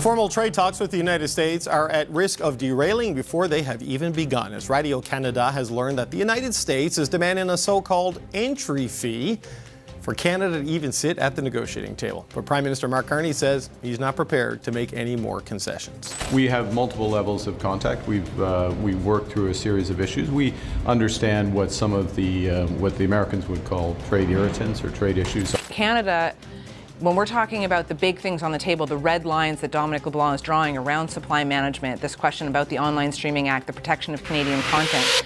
Formal trade talks with the United States are at risk of derailing before they have even begun, as Radio-Canada has learned that the United States is demanding a so-called entry fee for Canada to even sit at the negotiating table. But Prime Minister Mark Carney says he's not prepared to make any more concessions. We have multiple levels of contact. We've worked through a series of issues. We understand what some of what the Americans would call trade irritants or trade issues. Canada, when we're talking about the big things on the table, the red lines that Dominic LeBlanc is drawing around supply management, this question about the Online Streaming Act, the protection of Canadian content.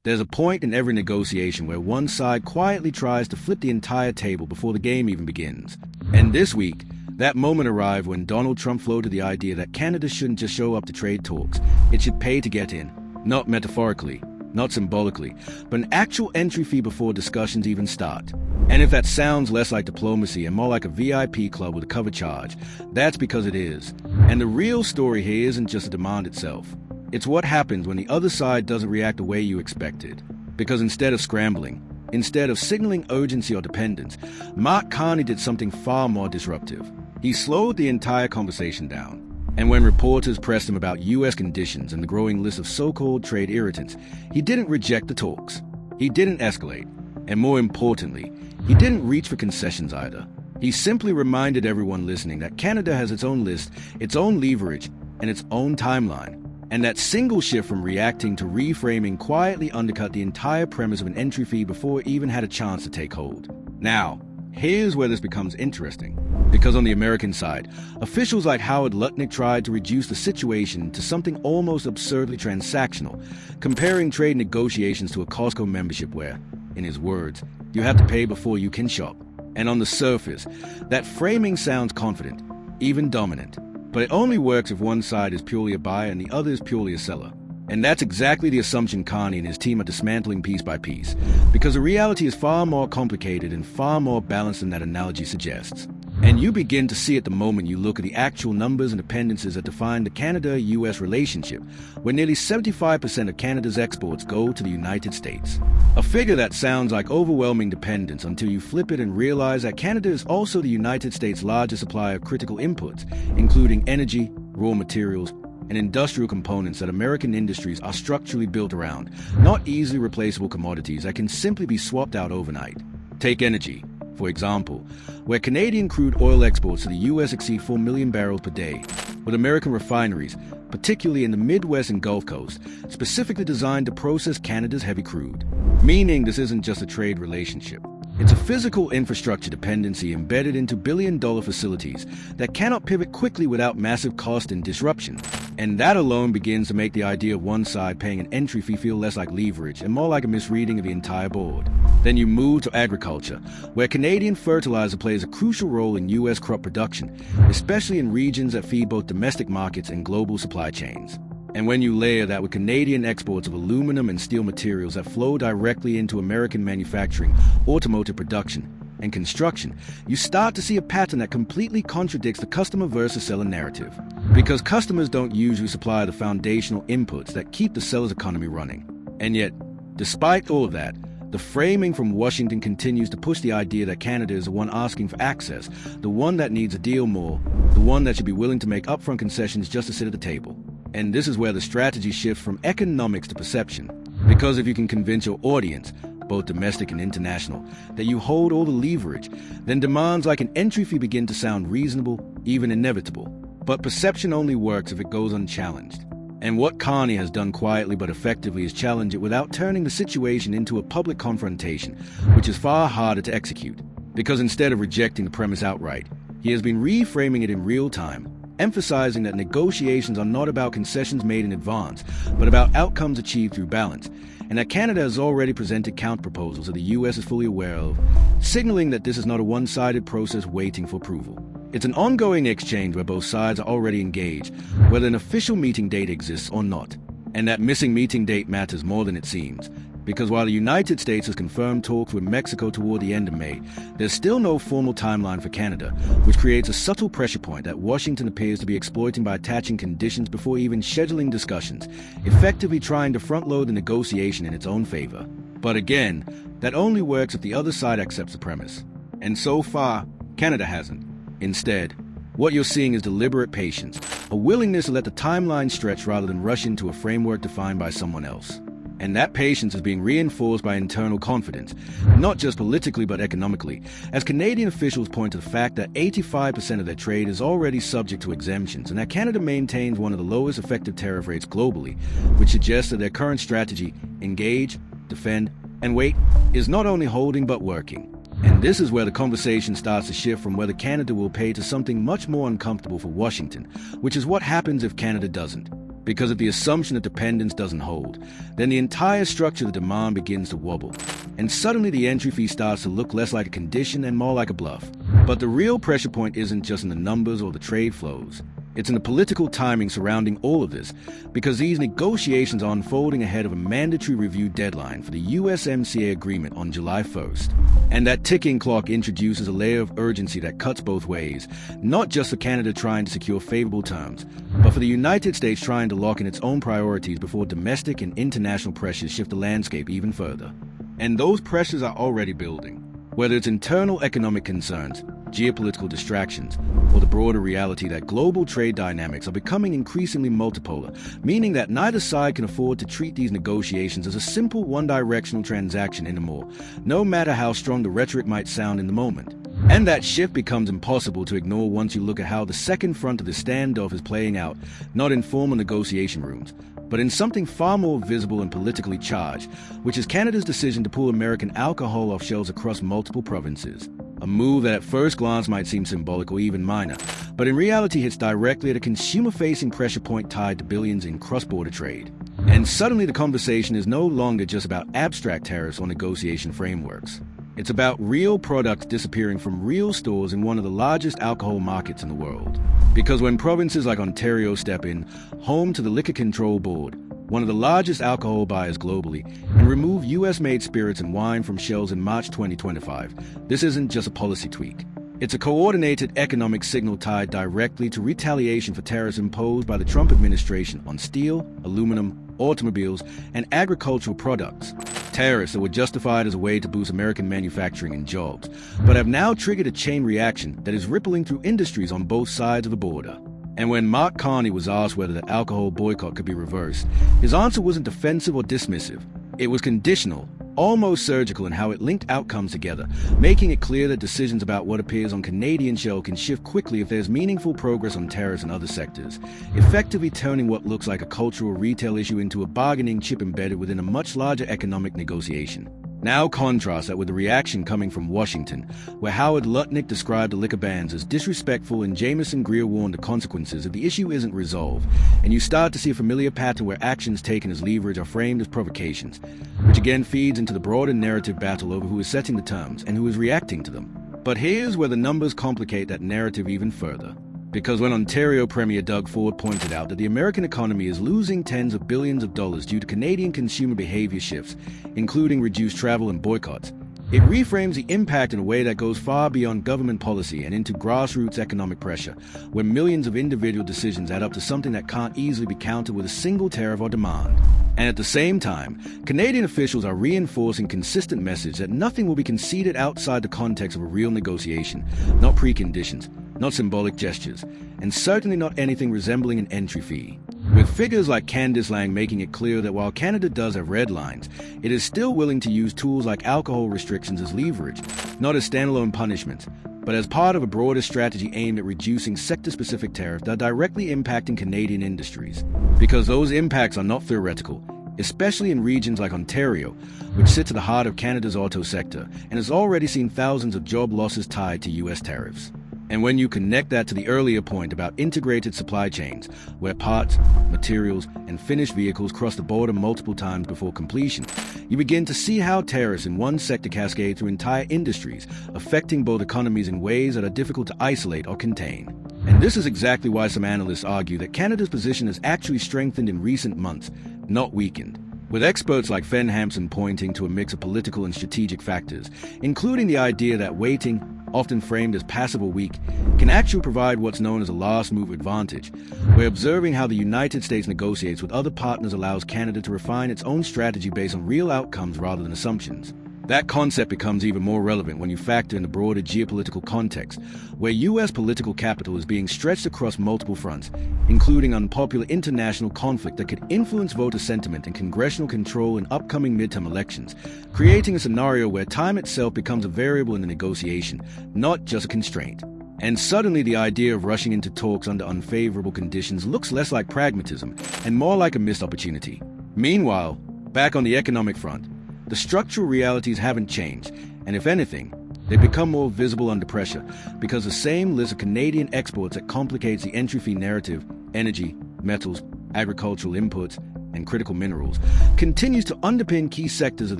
There's a point in every negotiation where one side quietly tries to flip the entire table before the game even begins. And this week, that moment arrived when Donald Trump floated the idea that Canada shouldn't just show up to trade talks. It should pay to get in. Not metaphorically, not symbolically, but an actual entry fee before discussions even start. And if that sounds less like diplomacy and more like a VIP club with a cover charge, that's because it is. And the real story here isn't just the demand itself. It's what happens when the other side doesn't react the way you expected. Because instead of scrambling, instead of signaling urgency or dependence, Mark Carney did something far more disruptive. He slowed the entire conversation down. And when reporters pressed him about U.S. conditions and the growing list of so-called trade irritants, he didn't reject the talks. He didn't escalate. And more importantly, he didn't reach for concessions either. He simply reminded everyone listening that Canada has its own list, its own leverage, and its own timeline. And that single shift from reacting to reframing quietly undercut the entire premise of an entry fee before it even had a chance to take hold. Now, here's where this becomes interesting. Because on the American side, officials like Howard Lutnick tried to reduce the situation to something almost absurdly transactional, comparing trade negotiations to a Costco membership where, in his words, you have to pay before you can shop. And on the surface, that framing sounds confident, even dominant. But it only works if one side is purely a buyer and the other is purely a seller. And that's exactly the assumption Carney and his team are dismantling piece by piece, because the reality is far more complicated and far more balanced than that analogy suggests. And you begin to see it the moment you look at the actual numbers and dependencies that define the Canada-US relationship, where nearly 75% of Canada's exports go to the United States. A figure that sounds like overwhelming dependence until you flip it and realize that Canada is also the United States' largest supplier of critical inputs, including energy, raw materials, and industrial components that American industries are structurally built around, not easily replaceable commodities that can simply be swapped out overnight. Take energy, for example, where Canadian crude oil exports to the U.S. exceed 4 million barrels per day, with American refineries, particularly in the Midwest and Gulf Coast, specifically designed to process Canada's heavy crude. Meaning this isn't just a trade relationship. It's a physical infrastructure dependency embedded into billion-dollar facilities that cannot pivot quickly without massive cost and disruption. And that alone begins to make the idea of one side paying an entry fee feel less like leverage and more like a misreading of the entire board. Then you move to agriculture, where Canadian fertilizer plays a crucial role in U.S. crop production, especially in regions that feed both domestic markets and global supply chains. And when you layer that with Canadian exports of aluminum and steel materials that flow directly into American manufacturing, automotive production, and construction, you start to see a pattern that completely contradicts the customer versus seller narrative. Because customers don't usually supply the foundational inputs that keep the seller's economy running. And yet, despite all of that, the framing from Washington continues to push the idea that Canada is the one asking for access, the one that needs a deal more, the one that should be willing to make upfront concessions just to sit at the table. And this is where the strategy shifts from economics to perception. Because if you can convince your audience, both domestic and international, that you hold all the leverage, then demands like an entry fee begin to sound reasonable, even inevitable. But perception only works if it goes unchallenged. And what Carney has done quietly but effectively is challenge it without turning the situation into a public confrontation, which is far harder to execute. Because instead of rejecting the premise outright, he has been reframing it in real time, emphasizing that negotiations are not about concessions made in advance, but about outcomes achieved through balance, and that Canada has already presented counterproposals that the U.S. is fully aware of, signaling that this is not a one-sided process waiting for approval. It's an ongoing exchange where both sides are already engaged, whether an official meeting date exists or not. And that missing meeting date matters more than it seems, because while the United States has confirmed talks with Mexico toward the end of May, there's still no formal timeline for Canada, which creates a subtle pressure point that Washington appears to be exploiting by attaching conditions before even scheduling discussions, effectively trying to front-load the negotiation in its own favor. But again, that only works if the other side accepts the premise. And so far, Canada hasn't. Instead, What you're seeing is deliberate patience, a willingness to let the timeline stretch rather than rush into a framework defined by someone else. And that patience is being reinforced by internal confidence, not just politically but economically, as Canadian officials point to the fact that 85% of their trade is already subject to exemptions and that Canada maintains one of the lowest effective tariff rates globally, which suggests that their current strategy, engage, defend, and wait, is not only holding but working. And this is where the conversation starts to shift from whether Canada will pay to something much more uncomfortable for Washington, which is what happens if Canada doesn't. Because if the assumption of dependence doesn't hold, then the entire structure of the demand begins to wobble. And suddenly the entry fee starts to look less like a condition and more like a bluff. But the real pressure point isn't just in the numbers or the trade flows. It's in the political timing surrounding all of this, because these negotiations are unfolding ahead of a mandatory review deadline for the USMCA agreement on July 1st. And that ticking clock introduces a layer of urgency that cuts both ways, not just for Canada trying to secure favorable terms, but for the United States trying to lock in its own priorities before domestic and international pressures shift the landscape even further. And those pressures are already building. Whether it's internal economic concerns, geopolitical distractions, or the broader reality that global trade dynamics are becoming increasingly multipolar, meaning that neither side can afford to treat these negotiations as a simple one-directional transaction anymore, no matter how strong the rhetoric might sound in the moment. And that shift becomes impossible to ignore once you look at how the second front of the standoff is playing out, not in formal negotiation rooms, but in something far more visible and politically charged, which is Canada's decision to pull American alcohol off shelves across multiple provinces. A move that at first glance might seem symbolic or even minor, but in reality hits directly at a consumer-facing pressure point tied to billions in cross-border trade. And suddenly the conversation is no longer just about abstract tariffs or negotiation frameworks. It's about real products disappearing from real stores in one of the largest alcohol markets in the world. Because when provinces like Ontario step in, home to the Liquor Control Board, one of the largest alcohol buyers globally, and remove US-made spirits and wine from shelves in March 2025, this isn't just a policy tweak. It's a coordinated economic signal tied directly to retaliation for tariffs imposed by the Trump administration on steel, aluminum, automobiles, and agricultural products. Tariffs that were justified as a way to boost American manufacturing and jobs, but have now triggered a chain reaction that is rippling through industries on both sides of the border. And when Mark Carney was asked whether the alcohol boycott could be reversed, his answer wasn't defensive or dismissive. It was conditional, almost surgical in how it linked outcomes together, making it clear that decisions about what appears on Canadian shell can shift quickly if there's meaningful progress on tariffs in other sectors, effectively turning what looks like a cultural retail issue into a bargaining chip embedded within a much larger economic negotiation. Now contrast that with the reaction coming from Washington, where Howard Lutnick described the liquor bans as disrespectful and Jameson Greer warned the consequences if the issue isn't resolved, and you start to see a familiar pattern where actions taken as leverage are framed as provocations, which again feeds into the broader narrative battle over who is setting the terms and who is reacting to them. But here's where the numbers complicate that narrative even further. Because when Ontario Premier Doug Ford pointed out that the American economy is losing tens of billions of dollars due to Canadian consumer behavior shifts, including reduced travel and boycotts, it reframes the impact in a way that goes far beyond government policy and into grassroots economic pressure, where millions of individual decisions add up to something that can't easily be countered with a single tariff or demand. And at the same time, Canadian officials are reinforcing consistent message that nothing will be conceded outside the context of a real negotiation, not preconditions, not symbolic gestures, and certainly not anything resembling an entry fee. With figures like Candice Lang making it clear that while Canada does have red lines, it is still willing to use tools like alcohol restrictions as leverage, not as standalone punishments, but as part of a broader strategy aimed at reducing sector-specific tariffs that are directly impacting Canadian industries. Because those impacts are not theoretical, especially in regions like Ontario, which sits at the heart of Canada's auto sector and has already seen thousands of job losses tied to US tariffs. And when you connect that to the earlier point about integrated supply chains, where parts, materials, and finished vehicles cross the border multiple times before completion, you begin to see how tariffs in one sector cascade through entire industries, affecting both economies in ways that are difficult to isolate or contain. And this is exactly why some analysts argue that Canada's position has actually strengthened in recent months, not weakened. With experts like Fen Hampson pointing to a mix of political and strategic factors, including the idea that waiting, often framed as passive or weak, can actually provide what's known as a last-move advantage, where observing how the United States negotiates with other partners allows Canada to refine its own strategy based on real outcomes rather than assumptions. That concept becomes even more relevant when you factor in the broader geopolitical context, where U.S. political capital is being stretched across multiple fronts, including unpopular international conflict that could influence voter sentiment and congressional control in upcoming midterm elections, creating a scenario where time itself becomes a variable in the negotiation, not just a constraint. And suddenly the idea of rushing into talks under unfavorable conditions looks less like pragmatism and more like a missed opportunity. Meanwhile, back on the economic front, the structural realities haven't changed, and if anything, they become more visible under pressure because the same list of Canadian exports that complicates the entry fee narrative, energy, metals, agricultural inputs, and critical minerals, continues to underpin key sectors of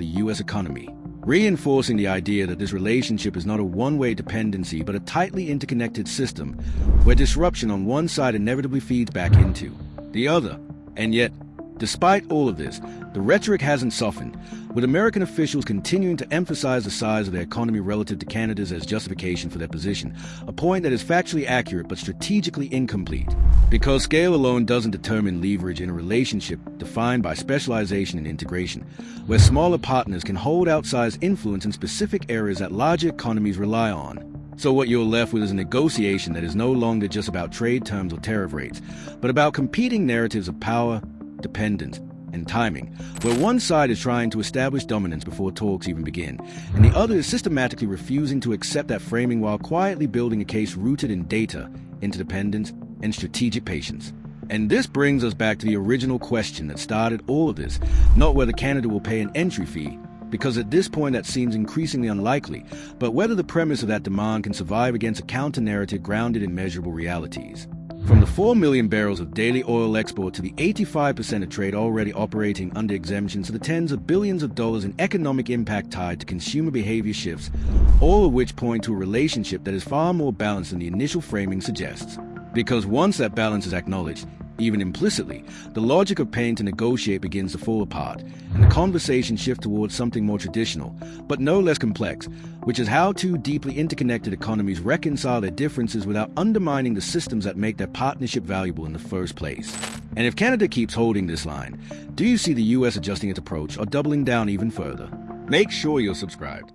the U.S. economy, reinforcing the idea that this relationship is not a one-way dependency but a tightly interconnected system where disruption on one side inevitably feeds back into the other. And yet, despite all of this, the rhetoric hasn't softened, with American officials continuing to emphasize the size of their economy relative to Canada's as justification for their position, a point that is factually accurate but strategically incomplete. Because scale alone doesn't determine leverage in a relationship defined by specialization and integration, where smaller partners can hold outsized influence in specific areas that larger economies rely on. So what you're left with is a negotiation that is no longer just about trade terms or tariff rates, but about competing narratives of power, dependence, and timing, where one side is trying to establish dominance before talks even begin, and the other is systematically refusing to accept that framing while quietly building a case rooted in data, interdependence, and strategic patience. And this brings us back to the original question that started all of this, not whether Canada will pay an entry fee, because at this point that seems increasingly unlikely, but whether the premise of that demand can survive against a counter-narrative grounded in measurable realities. From the 4 million barrels of daily oil export to the 85% of trade already operating under exemptions to the tens of billions of dollars in economic impact tied to consumer behavior shifts, all of which point to a relationship that is far more balanced than the initial framing suggests. Because once that balance is acknowledged, even implicitly, the logic of paying to negotiate begins to fall apart, and the conversation shifts towards something more traditional, but no less complex, which is how two deeply interconnected economies reconcile their differences without undermining the systems that make their partnership valuable in the first place. And if Canada keeps holding this line, do you see the US adjusting its approach or doubling down even further? Make sure you're subscribed.